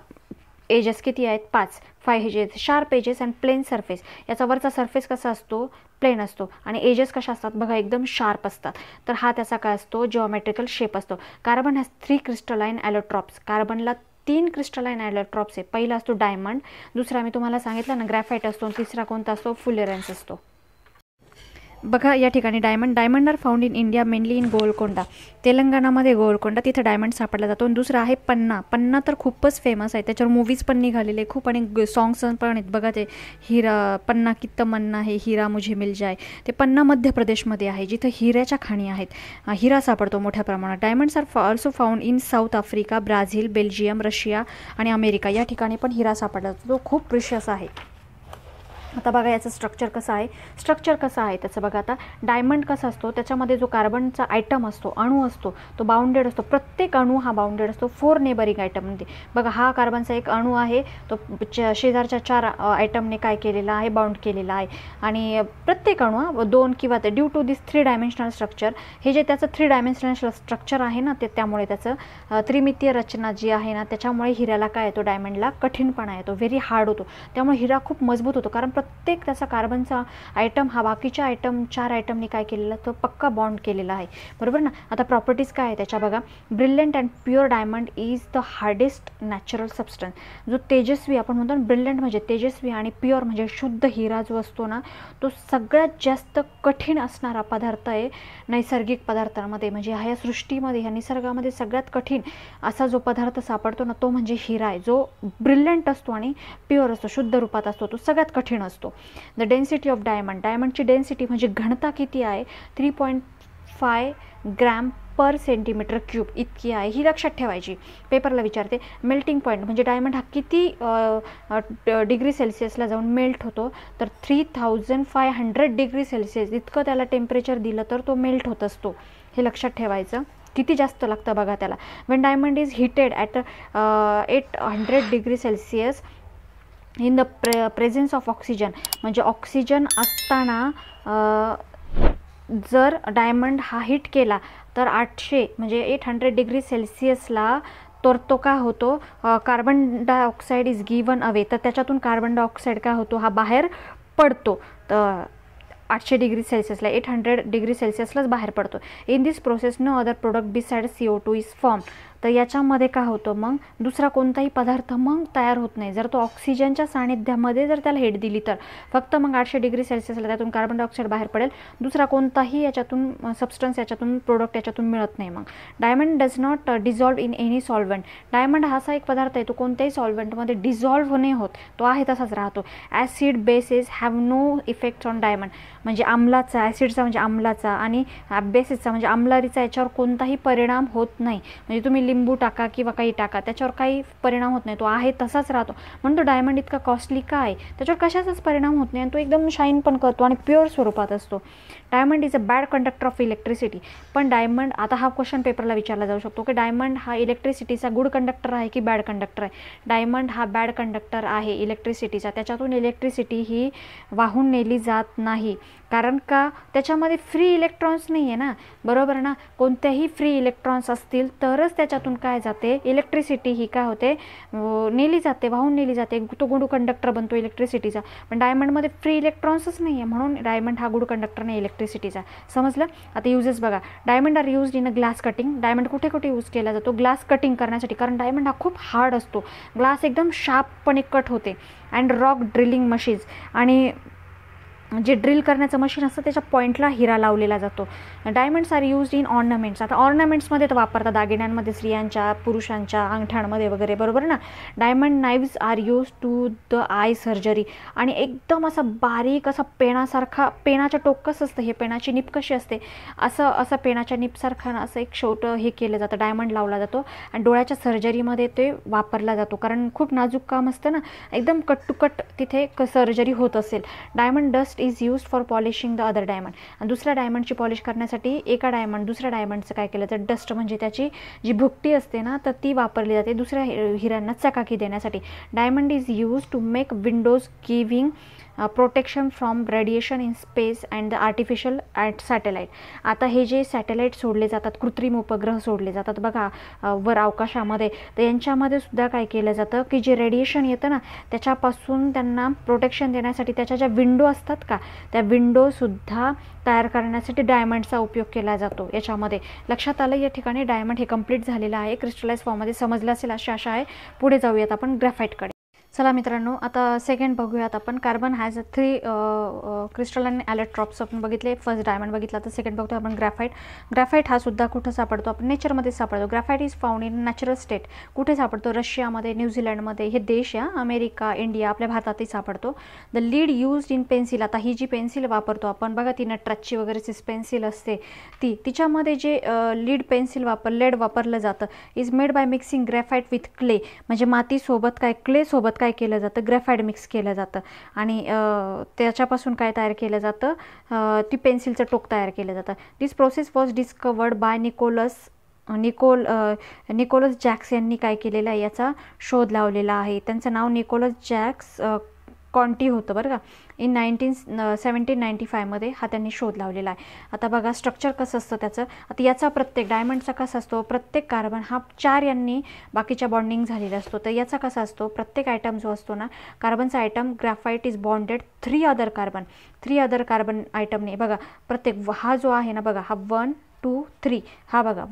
एजेस किती आहेत, 5 edges, sharp edges and plane surface. याचा वरचा सरफेस कसा असतो, प्लेन असतो, आणि एजेस कशा असतात बघा, एकदम शार्प असतात. तर हा त्याचा काय असतो, जिओमेट्रिकल शेप असतो. Carbon has 3 crystalline allotropes. कार्बनला 3 क्रिस्टलाइन ॲलोट्रॉप्स आहे. पहिला असतो डायमंड, दुसरा मी तुम्हाला सांगितलं ना ग्रॅफाईट असतो, तिसरा कोणता असतो, फुलेरेन्स असतो. बघा या ठिकाणी diamond are found in India mainly in Golconda. तेलंगणामध्ये गोलकोंडा, तिथे डायमंड सापडला जातो. आणि दुसरा आहे पन्ना तर खूपच फेमस आहे, त्याच्यावर मूवीज पण निघालेले खूप, आणि सॉंग्स पण आहेत बघा. ते हिरा पन्ना की तमन्ना है, हिरा मुझे मिल जाए. ते पन्ना मध्य प्रदेशमध्ये आहे, जिथं हिऱ्याच्या खाणी आहेत, हिरा सापडतो मोठ्या प्रमाणात. Diamonds are also found in South Africa, Brazil, Belgium, Russia आणि अमेरिका. या ठिकाणी पण हिरा सापडला जातो, तो खूप प्रिशियस आहे. आता बघा याचं स्ट्रक्चर कसं आहे. स्ट्रक्चर कसं आहे त्याचं बघा. आता डायमंड कसा असतो, त्याच्यामध्ये जो कार्बनचा आयटम असतो, अणू असतो, तो बाउंडेड असतो. प्रत्येक अणू हा बाउंडेड असतो 4 नेबरिंग आयटममध्ये. बघा हा कार्बनचा एक अणू आहे, तो शेजारच्या 4 आयटमने काय केलेला आहे, बाउंड केलेला आहे. आणि प्रत्येक अणू 2 किंवा due to this 3 dimensional structure, हे जे त्याचं 3 डायमेन्शनल स्ट्रक्चर आहे ना, त्यामुळे त्याचं त्रिमितीय रचना जी आहे ना, त्याच्यामुळे हिऱ्याला काय येतो, डायमंडला कठीणपणा येतो, व्हेरी हार्ड होतो. त्यामुळे हिरा खूप मजबूत होतो, कारण प्रत्येक त्याचा कार्बनचा आयटम हा बाकीच्या 4 आयटमनी काय केलेला, तो पक्का बॉन्ड केलेला आहे, बरोबर ना. आता प्रॉपर्टीज काय आहे त्याच्या बघा. Brilliant and pure diamond is the hardest natural substance. जो तेजस्वी आपण म्हणतो ना, ब्रिलियंट म्हणजे तेजस्वी आणि प्युअर म्हणजे शुद्ध हिरा जो असतो ना, तो सगळ्यात जास्त कठीण असणारा पदार्थ आहे नैसर्गिक पदार्थांमध्ये. म्हणजे ह्या सृष्टीमध्ये, ह्या निसर्गामध्ये सगळ्यात कठीण असा जो पदार्थ सापडतो ना, तो म्हणजे हिरा आहे. जो ब्रिलियंट असतो आणि प्युअर असतो, शुद्ध रूपात असतो, तो सगळ्यात कठीण असतो. द डेन्सिटी ऑफ डायमंड, डायमंडची डेन्सिटी म्हणजे घनता किती आहे, 3.5 ग्रॅम पर सेंटीमीटर क्यूब इतकी आहे. ही लक्षात ठेवायची, पेपरला विचारते. मेल्टिंग पॉईंट म्हणजे डायमंड हा किती डिग्री सेल्सिअसला जाऊन मेल्ट होतो, तर 3500 डिग्री सेल्सिअस इतकं त्याला टेम्परेचर दिलं तर तो मेल्ट होत असतो. हे लक्षात ठेवायचं, किती जास्त लागतं बघा त्याला. When diamond is heated at 800 degree Celsius in the presence of oxygen, म्हणजे ऑक्सिजन असताना जर डायमंड हा हिट केला तर 800 म्हणजे 800 डिग्री सेल्सिअसला तर तो काय होतो, carbon dioxide is given away, तर त्याच्यातून कार्बन डायऑक्साईड काय होतो, हा बाहेर पडतो. तर 800 डिग्री सेल्सिअसला 800 डिग्री सेल्सिअसलाच बाहेर पडतो. In this process no other product beside CO2 is form. तर याच्यामध्ये काय होतं मग, दुसरा कोणताही पदार्थ मग तयार होत नाही जर तो ऑक्सिजनच्या सानिध्यामध्ये जर त्याला हिट दिली तर. फक्त मग 800 डिग्री सेल्सिअसला त्यातून कार्बन डायऑक्साईड बाहेर पडेल, दुसरा कोणताही याच्यातून सबस्टन्स, याच्यातून प्रोडक्ट याच्यातून मिळत नाही. मग diamond does not dissolve in any solvent. Diamond हा असा एक पदार्थ आहे, तो कोणत्याही सॉल्व्हंटमध्ये डिझॉल्व्ह नाही होत, तो आहे तसाच राहतो. Acid bases have no effect on diamond, म्हणजे आम्लाचा, ॲसिडचा म्हणजे आम्लाचा आणि बेसिसचा म्हणजे आम्लारीचा याच्यावर कोणताही परिणाम होत नाही. म्हणजे तुम्ही लिंबू टाका किंवा काही टाका, त्याच्यावर काही परिणाम होत नाही, तो आहे तसाच राहतो. म्हणून तो डायमंड इतका कॉस्टली का आहे, त्याच्यावर कशाचाच परिणाम होत नाही आणि तो एकदम शाईन पण करतो आणि प्युअर स्वरूपात असतो. Diamond is a bad conductor of electricity. पण डायमंड, आता हा क्वेश्चन पेपरला विचारला जाऊ शकतो की डायमंड हा इलेक्ट्रिसिटीचा गुड कंडक्टर आहे की बॅड कंडक्टर आहे. डायमंड हा बॅड कंडक्टर आहे इलेक्ट्रिसिटीचा. त्याच्यातून इलेक्ट्रिसिटी ही वाहून नेली जात नाही, कारण का त्याच्यामध्ये फ्री इलेक्ट्रॉन्स नाही आहे ना, बरोबर ना. कोणत्याही फ्री इलेक्ट्रॉन्स असतील तरच त्याच्यातून काय जाते, इलेक्ट्रिसिटी ही काय होते, नेली जाते, वाहून नेली जाते, तो गुड कंडक्टर बनतो इलेक्ट्रिसिटीचा. पण डायमंडमध्ये फ्री इलेक्ट्रॉन्सच नाही आहे, म्हणून डायमंड हा गुड कंडक्टर नाही इलेक्ट्रिसिटीचा. समजलं. आता युजेस बघा. Diamond are used in a glass cutting. Diamond कुठे कुठे यूज केला जातो, ग्लास कटिंग करण्यासाठी, कारण डायमंड हा खूप हार्ड असतो, ग्लास एकदम शार्पपणे कट होते. अँड रॉक ड्रिलिंग मशीन्स, आणि जे ड्रिल करण्याचं मशीन असतं त्याच्या पॉईंटला हिरा लावलेला जातो. Diamonds are used in ornaments. आता ऑर्नामेंट्समध्ये तर वापरतात, दागिन्यांमध्ये, स्त्रियांच्या, पुरुषांच्या अंगठ्यांमध्ये वगैरे, बरोबर ना. Diamond knives are use to the eye surgery, आणि एकदम असा बारीक असा पेनासारखा, पेनाच्या टोक कसं असतं, हे पेनाची निप कशी असते, असं पेनाच्या निपसारखं असं एक छोटं हे केलं जातं, डायमंड लावला जातो आणि डोळ्याच्या सर्जरीमध्ये ते वापरला जातो, कारण खूप नाजूक काम असतं ना, एकदम कट टू कट तिथे सर्जरी होत असेल. Diamond dust is used for polishing the other diamond. आणि दुसऱ्या डायमंडची पॉलिश करण्यासाठी एका डायमंड दुसऱ्या डायमंडचं काय केलं तर डस्ट म्हणजे त्याची जी भुकटी असते ना, तर ती वापरली जाते दुसऱ्या हिऱ्यांना चकाकी देण्यासाठी. Diamond is use to make windows giving protection from radiation in space and the artificial at satellite. आता हे जे सॅटेलाईट सोडले जातात, कृत्रिम उपग्रह सोडले जातात बघा वर अवकाशामध्ये, तर यांच्यामध्ये सुद्धा काय केलं जातं की जे रेडिएशन येतं ना, त्याच्यापासून त्यांना प्रोटेक्शन देण्यासाठी त्याच्या ज्या विंडो असतात का, त्या विंडोसुद्धा तयार करण्यासाठी डायमंडचा उपयोग केला जातो याच्यामध्ये. लक्षात आलं या ठिकाणी. डायमंड हे कंप्लीट झालेलं आहे, क्रिस्टलाइज फॉर्ममध्ये. समजलं असेल अशी आशा आहे. पुढे जाऊयात आपण ग्रॅफाईटकडे. चला मित्रांनो, आता सेकंड बघूयात आपण. कार्बन हॅज 3 क्रिस्टलाइन ॲलोट्रॉप्स आपण बघितले. फर्स्ट डायमंड बघितला, तर सेकंड बघतो आपण ग्रॅफाईट. ग्रॅफाईट हा सुद्धा कुठं सापडतो, आपण नेचरमध्ये सापडतो. Graphite is found in natural state. कुठे सापडतो, रशियामध्ये, न्यूझीलंडमध्ये, हे देश या, अमेरिका, इंडिया, आपल्या भारतातही सापडतो. The lead used in pencil. आता ही जी पेन्सिल वापरतो आपण बघा, ती नटराजची वगैरे पेन्सिल असते ती, तिच्यामध्ये जे लीड पेन्सिल लेड वापरलं जातं, is made by mixing graphite with clay. म्हणजे मातीसोबत काय, क्ले सोबत काय केलं जातं, ग्रॅफाईट मिक्स केलं जातं आणि त्याच्यापासून काय तयार केलं जातं, ती पेन्सिलचं टोक तयार केलं जातं. This process was discovered by Nicholas Jacques यांनी काय केलेलं आहे, याचा शोध लावलेला आहे. त्यांचं नाव निकोलस जॅक्स कॉन्टी होतं बरं का. इन 1795मध्ये हा त्यांनी शोध लावलेला आहे. आता बघा स्ट्रक्चर कसं असतं त्याचं. आता याचा प्रत्येक डायमंडचा कसा असतो, प्रत्येक कार्बन हा 4 यांनी बाकीच्या बॉन्डिंग झालेला असतो. तर याचा कसा असतो, प्रत्येक आयटम जो असतो ना, कार्बनचा atom graphite is bonded 3 other carbon आयटमने. बघा प्रत्येक हा जो आहे ना बघा, हा 1 2 3 हा बघा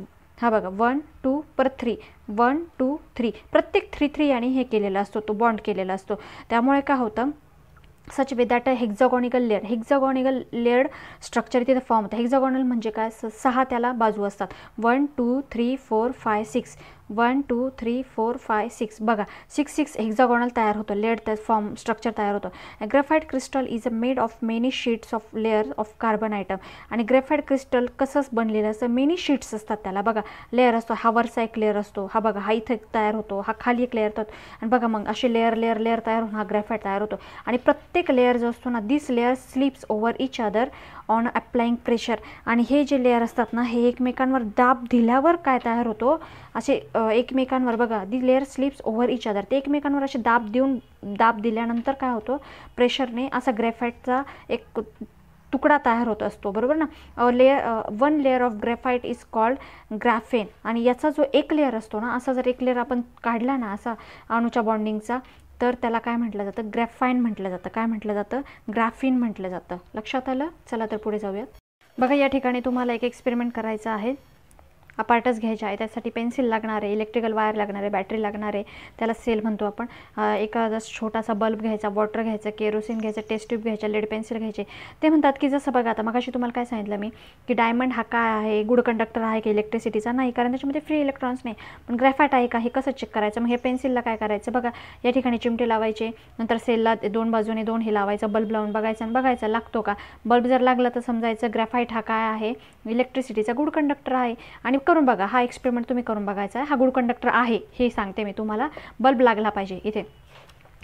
1 2 परत 3 1 2 3 प्रत्येक 3 यांनी हे केलेला असतो, तो बॉन्ड केलेला असतो. त्यामुळे काय होतं, सच विथ दॅट हेक्झागॉनिकल लेअर्ड स्ट्रक्चर तिथे फॉर्म होतं. हेक्झागॉनल म्हणजे काय, 6 त्याला बाजू असतात. 1 2 3 4 5 6 1 2 3 4 5 6 बघा 6 हेक्झागॉनल तयार होतं, लेअर्ड फॉर्म स्ट्रक्चर तयार होतं. Graphite crystal is a made of many sheets of layer of carbon item. आणि ग्रॅफाईट क्रिस्टल कसं बनलेलं असतं, मेनी शीट्स असतात त्याला. बघा लेअर असतो, हा वरचा एक लेअर असतो, हा बघा हा इथे तयार होतो, हा खाली एक लेअर होतो आणि बघा मग असे लेअर तयार होऊन हा ग्रॅफाईट तयार होतो. आणि प्रत्येक लेअर जो असतो ना, this layer slips over each other on applying pressure. आणि हे जे लेअर असतात ना, हे एकमेकांवर दाब दिल्यावर काय तयार होतो, असे एकमेकांवर बघा the layer slips over each other. ते एकमेकांवर असे दाब दिल्यानंतर काय होतो, प्रेशरने असा ग्रॅफाईटचा एक तुकडा तयार होत असतो, बरोबर ना. One layer of graphite is called graphene. आणि याचा जो एक लेअर असतो ना, असा जर एक लेअर आपण काढला ना असा अणूच्या बॉन्डिंगचा, तर त्याला काय म्हटलं जातं, ग्रॅफाईन म्हटलं जातं. काय म्हटलं जातं, ग्राफीन म्हटलं जातं. लक्षात आलं. चला तर पुढे जाऊयात. बघा या ठिकाणी तुम्हाला एक एक्सपेरिमेंट करायचा आहे. अपार्टस घ्यायचे आहे, त्यासाठी पेन्सिल लागणार आहे, इलेक्ट्रिकल वायर लागणार आहे, बॅटरी लागणार आहे, त्याला सेल म्हणतो आपण. एखादा छोटासा बल्ब घ्यायचा, वॉटर घ्यायचं, केरोसिन घ्यायचं, टेस्ट ट्यूब घ्यायच्या, लेड पेन्सिल घ्यायचे. ते म्हणतात की जसं बघा आता मगाशी तुम्हाला काय सांगितलं मी, की डायमंड हा काय आहे, गुड कंडक्टर आहे की इलेक्ट्रिसिटीचा, नाही, कारण त्याच्यामध्ये फ्री इलेक्ट्रॉन्स नाही. पण ग्रॅफाईट आहे का, हे कसं चेक करायचं. मग हे पेन्सिलला काय करायचं, बघा या ठिकाणी चिमटे लावायचे, नंतर सेलला 2 बाजूने 2 हे लावायचं, बल्ब लावून बघायचं आणि बघायचं लागतो का. बल्ब जर लागला तर समजायचं ग्रॅफाईट हा काय आहे, इलेक्ट्रिसिटीचा गुड कंडक्टर आहे. आणि करून बघा, हा एक्सपेरिमेंट तुम्ही करून बघायचा आहे. हा गुड कंडक्टर आहे हे सांगते मी तुम्हाला, बल्ब लागला पाहिजे इथे.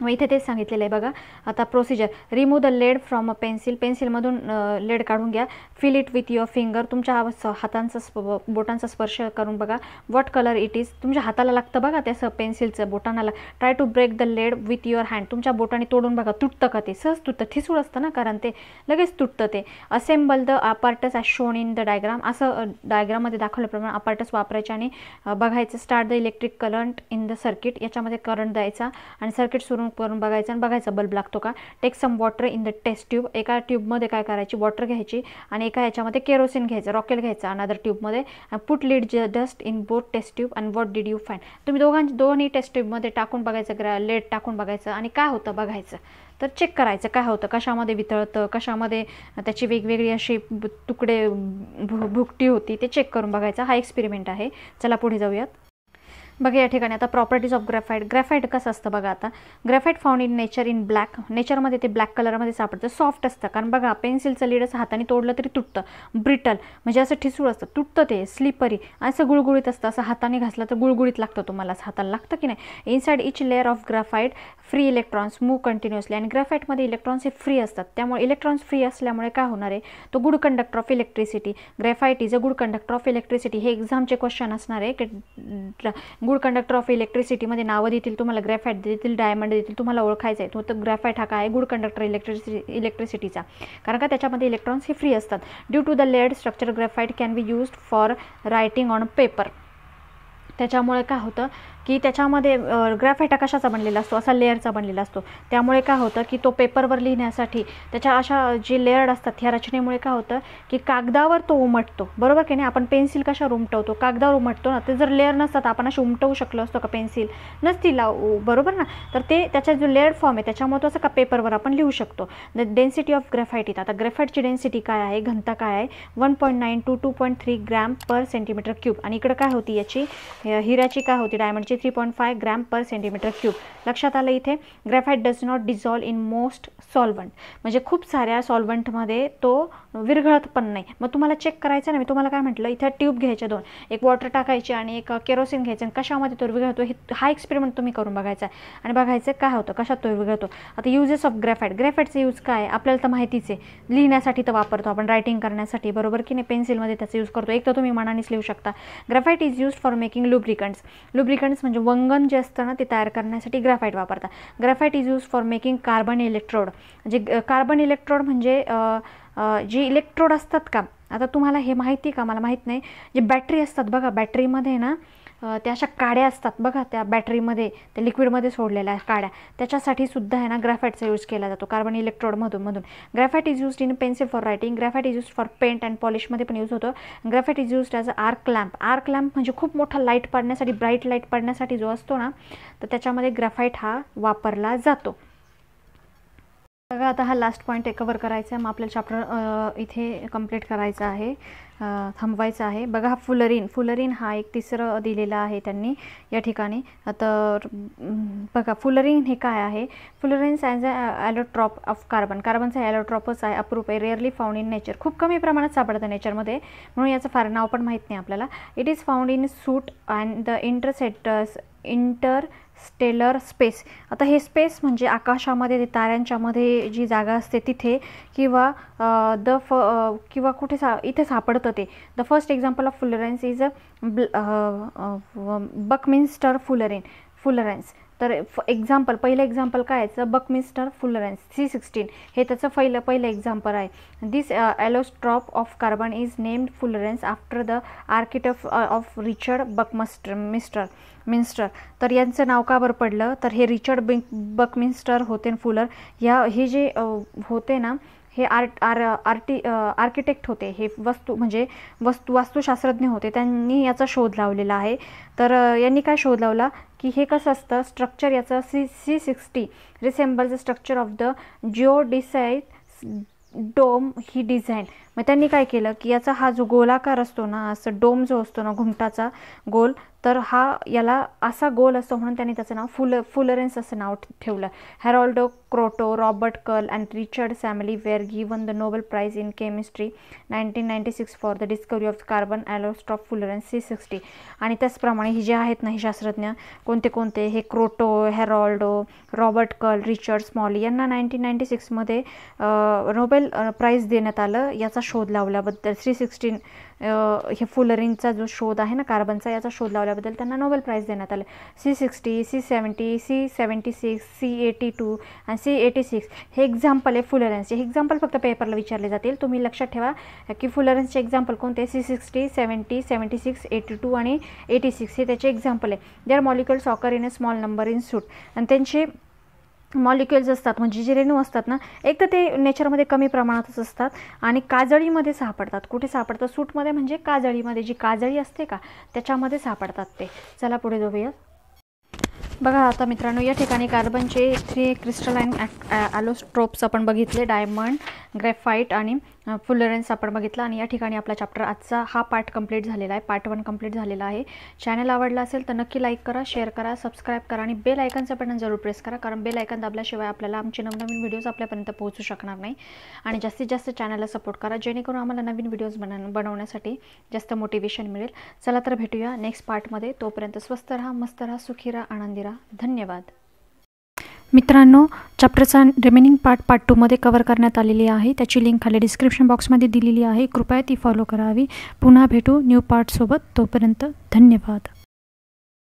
मग इथे तेच सांगितलेलं आहे बघा. आता procedure, remove the lead from a पेन्सिलमधून लेड काढून घ्या. Fill it with your finger, तुमच्या हातांचा बोटांचा स्पर्श करून बघा. व्हॉट कलर इट इज, तुमच्या हाताला लागतं बघा त्याचं पेन्सिलचं बोटांना. Try to break the lead with your hand, तुमच्या बोटाने तोडून बघा तुटतं का ते. सहज तुटतं, ठिसूळ असतं ना कारण ते, लगेच तुटतं ते. Assemble the apparatus as shown in the diagram, असं डायग्राममध्ये दाखवल्याप्रमाणे अपार्टस वापरायचे आणि बघायचं. Start the electric current in the circuit, याच्यामध्ये करंट द्यायचा आणि सर्किट सुरू करून बघायचं आणि बघायचं बल्ब लागतो का. Take some water in the test tube, एका ट्यूबमध्ये काय करायची, वॉटर घ्यायची आणि एका ह्याच्यामध्ये केरोसिन घ्यायचं, रॉकेल घ्यायचं अनदर ट्यूबमध्ये. Put lead dust in both test tube and what did you find, तुम्ही दोन्ही टेस्ट ट्यूबमध्ये टाकून बघायचं, लेड टाकून बघायचं आणि काय होतं बघायचं. तर चेक करायचं काय होतं, कशामध्ये वितळतं, कशामध्ये त्याची वेगवेगळी अशी तुकडे भुकटी होती, ते चेक करून बघायचं. हा एक्सपेरिमेंट आहे. चला पुढे जाऊयात. बघा या ठिकाणी आता प्रॉपर्टीज ऑफ ग्रॅफाईट कसं असतं बघा. आता graphite found in nature in black, नेचरमध्ये ते ब्लॅक कलरमध्ये सापडतं, सॉफ्ट असतं. कारण बघा पेन्सिलचं लीड असं हाताने तोडलं तरी तुटतं, ब्रिटल म्हणजे असं ठिसूळ असतं, तुटतं ते, स्लिपरी, असं गुळगुळीत असतं. असं हाताने घासलं तर गुळगुळीत लागतं, तुम्हाला हाताला लागतं की नाही. Inside each layer of graphite free electrons move continuously, आणि ग्रॅफाईटमध्ये इलेक्ट्रॉन्स हे फ्री असतात. त्यामुळे इलेक्ट्रॉन्स फ्री असल्यामुळे काय होणार आहे, तो good conductor of electricity. Graphite is a good conductor of electricity, हे एक्झामचे क्वेश्चन असणार आहे की गुड कंडक्टर ऑफ इलेक्ट्रिसिटीमध्ये नावं देतील तुम्हाला, ग्रॅफाईट देतील, डायमंड देतील, तुम्हाला ओळखायचं आहे. तर ग्रॅफाईट हा काय, गुड कंडक्टर इलेक्ट्रिसिटीचा, कारण का त्याच्यामध्ये इलेक्ट्रॉन्स हे फ्री असतात. Due to the layered structure graphite can be used for writing on paper. त्याच्यामुळे काय होतं की त्याच्यामध्ये ग्रॅफाईट कशाचा बनलेला असतो, असा लेअरचा बनलेला असतो. त्यामुळे काय होतं की तो पेपरवर लिहिण्यासाठी त्याच्या अशा जे लेअर्ड असतात ह्या रचनेमुळे काय होतं की कागदावर तो उमटतो, बरोबर की नाही. आपण पेन्सिल कशावर उमटवतो, कागदावर उमटतो ना. ते जर लेअर नसतात आपण असे उमटवू शकलो असतो का, पेन्सिल नसती बरोबर ना. तर ते त्याचा जो लेअर फॉर्म आहे त्याच्यामुळे तो असं का पेपरवर आपण लिहू शकतो. द डेन्सिटी ऑफ ग्रॅफाईट इथं, आता ग्रॅफाईटची डेन्सिटी काय आहे, घनता काय आहे, 1.9 to 2.3 gram per centimetre cube. आणि इकडे काय होती याची, हिऱ्याची काय होती, डायमंडची 3.5 ग्रॅम पर सेंटीमीटर क्यूब. लक्षात आलं इथे. Graphite does not dissolve in most solvent, म्हणजे खूप साऱ्या सॉल्वंटमध्ये तो विरघळत पण नाही. मग तुम्हाला चेक करायचं ना, मी तुम्हाला काय म्हटलं, इथे ट्यूब घ्यायच्या 2, एक वॉटर टाकायची आणि एक केरोसिन घ्यायचं आणि कशामध्ये तो विरघळतो हा एक्सपेरिमेंट तुम्ही करून बघायचा आणि बघायचं काय होतं, कशात तो विरघळतो. आता युजेस ऑफ ग्रॅफाईटचा यूज काय आहे आपल्याला तर माहितीच आहे. लिहिण्यासाठी तर वापरतो आपण, रायटिंग करण्यासाठी, बरोबर की नाही. पेन्सिलमध्ये त्याचा यूज करतो. एक तर तुम्ही मनानेच लिहू शकता. Graphite is use for making lubricants. Lubricants म्हणजे वंगण जे असतं ना ते तयार करण्यासाठी ग्रॅफाईट वापरतात. Graphite is use for making carbon electrode. म्हणजे कार्बन इलेक्ट्रोड म्हणजे जे इलेक्ट्रोड असतात का, आता तुम्हाला हे माहिती का, मला माहीत नाही. जे बॅटरी असतात बघा, बॅटरीमध्ये ना त्या अशा काड्या असतात बघा, त्या बॅटरीमध्ये त्या लिक्विडमध्ये सोडलेल्या काड्या, त्याच्यासाठी सुद्धा आहे ना ग्रॅफाईटचा यूज केला जातो कार्बन इलेक्ट्रोडमधून. Graphite is used in pencil for writing. Graphite is used for paint and पॉलिशमध्ये पण यूज होतो. Graphite is used as a arc lamp. Arc lamp म्हणजे खूप मोठा लाईट पडण्यासाठी, ब्राईट लाईट पडण्यासाठी जो असतो ना, तर त्याच्यामध्ये ग्रॅफाईट हा वापरला जातो. बघा आता हा लास्ट पॉईंट कवर करायचा आहे. मग आपल्याला चॅप्टर इथे कंप्लीट करायचं आहे, थांबवायचं आहे. बघा हा फुलरीन हा एक तिसरं दिलेला आहे त्यांनी या ठिकाणी. तर बघा फुलरीन हे काय आहे. फुलरीन्स ॲज अ ॲलोट्रॉप ऑफ कार्बन. कार्बनचा ॲलोट्रॉपच आहे, अप्रूप आहे, रेअरली फाउंड इन नेचर. खूप कमी प्रमाणात सापडतं नेचरमध्ये, म्हणून याचं फार नाव पण माहीत नाही आपल्याला. It is found in suit and the Interstellar space. आता हे स्पेस म्हणजे आकाशामध्ये, ते ताऱ्यांच्यामध्ये जी जागा असते तिथे, किंवा किंवा कुठे इथे सापडतं ते. The first example of fullerenes is Buckminster fullerenes. तर पहिलं एक्झाम्पल काय याचं, बकमिन्स्टर फुलरेन्स C16 हे त्याचं पहिलं एक्झाम्पल आहे. This allotrope of carbon is named fullerenes after the architect of Richard Buckminster. तर यांचं नाव का बरं पडलं, तर हे रिचर्ड बकमिन्स्टर होते फुलर. हे जे होते ना, हे आर्किटेक्ट होते, हे वास्तुशास्त्रज्ञ होते. त्यांनी याचा शोध लावलेला आहे. तर यांनी काय शोध लावला की हे कसं असतं स्ट्रक्चर याचं, C60 resembles the structure of the geodesic dome ही डिझाईन. मग त्यांनी काय केलं की याचा हा जो गोलाकार असतो ना, असं डोम जो असतो ना घुमटाचा गोल, तर हा याला असा गोल असतो म्हणून त्यांनी त्याचं नाव फुलरेन्स असं नाव ठेवलं. Harold Kroto, Robert Curl and Richard Smalley were given the Nobel prize in chemistry 1996 for the discovery of carbon allotrope fullerenes C60. आणि त्याचप्रमाणे हे जे आहेत ना हे शास्त्रज्ञ कोणते हे क्रोटो, हॅरोल्डो, रॉबर्ट कर्ल, रिचर्ड स्मॉली यांना 1996 मध्ये नोबेल प्राइज देण्यात आलं याचा शोध लावल्याबद्दल. C16 हे फुलरिनचा जो शोध आहे ना कार्बनचा, याचा शोध लावल्याबद्दल त्यांना नोबेल प्राइज देण्यात आलं. C60, C70, C76, C82 आणि C86 हे एक्झाम्पल आहे फुलरेन्सचे. हे एक्झाम्पल फक्त पेपरला विचारले जातील, तुम्ही लक्षात ठेवा की फुलरेन्सचे एक्झाम्पल कोणते. C60, 70, 76, 82 आणि 86 हे त्याचे एक्झाम्पल आहे. Their molecules occur in a small number in soot. आणि त्यांचे मॉलिक्युल्स असतात म्हणजे जे रेणू असतात ना, एक तर ते नेचरमध्ये कमी प्रमाणातच असतात आणि काजळीमध्ये सापडतात. कुठे सापडतात, सूटमध्ये म्हणजे काजळीमध्ये, जी काजळी असते का त्याच्यामध्ये सापडतात ते. चला पुढे जाऊया. बघा आता मित्रांनो या ठिकाणी कार्बनचे 3 क्रिस्टलाइन ॲलोट्रॉप्स आपण बघितले, डायमंड, ग्रॅफाईट आणि फुलरेन्स आपण बघितला. आणि या ठिकाणी आपला चॅप्टर आजचा हा पार्ट कंप्लीट झालेला आहे, पार्ट 1 कंप्लीट झालेला आहे. चॅनल आवडला असेल तर नक्की लाईक करा, शेअर करा, सबस्क्राईब करा आणि बेल आयकनचं बटन जरूर प्रेस करा, कारण बेल आयकन दाबल्याशिवाय आपल्याला आमचे नवनवीन व्हिडिओज आपल्यापर्यंत पोहोचू शकणार नाही. आणि जास्तीत जास्त चॅनलला सपोर्ट करा जेणेकरून आम्हाला नवीन व्हिडिओज बनवण्यासाठी जास्त मोटिवेशन मिळेल. चला तर भेटूया नेक्स्ट पार्टमध्ये. तोपर्यंत स्वस्त राहा, मस्त राहा, सुखी राहा, आनंदी राहा. धन्यवाद. मित्रांनो चॅप्टरचा रिमेनिंग पार्ट 2 मध्ये कव्हर करण्यात आलेली आहे. त्याची लिंक खाली डिस्क्रिप्शन बॉक्समध्ये दिलेली आहे, कृपया ती फॉलो करावी. पुन्हा भेटू न्यू पार्टसोबत. तोपर्यंत धन्यवाद.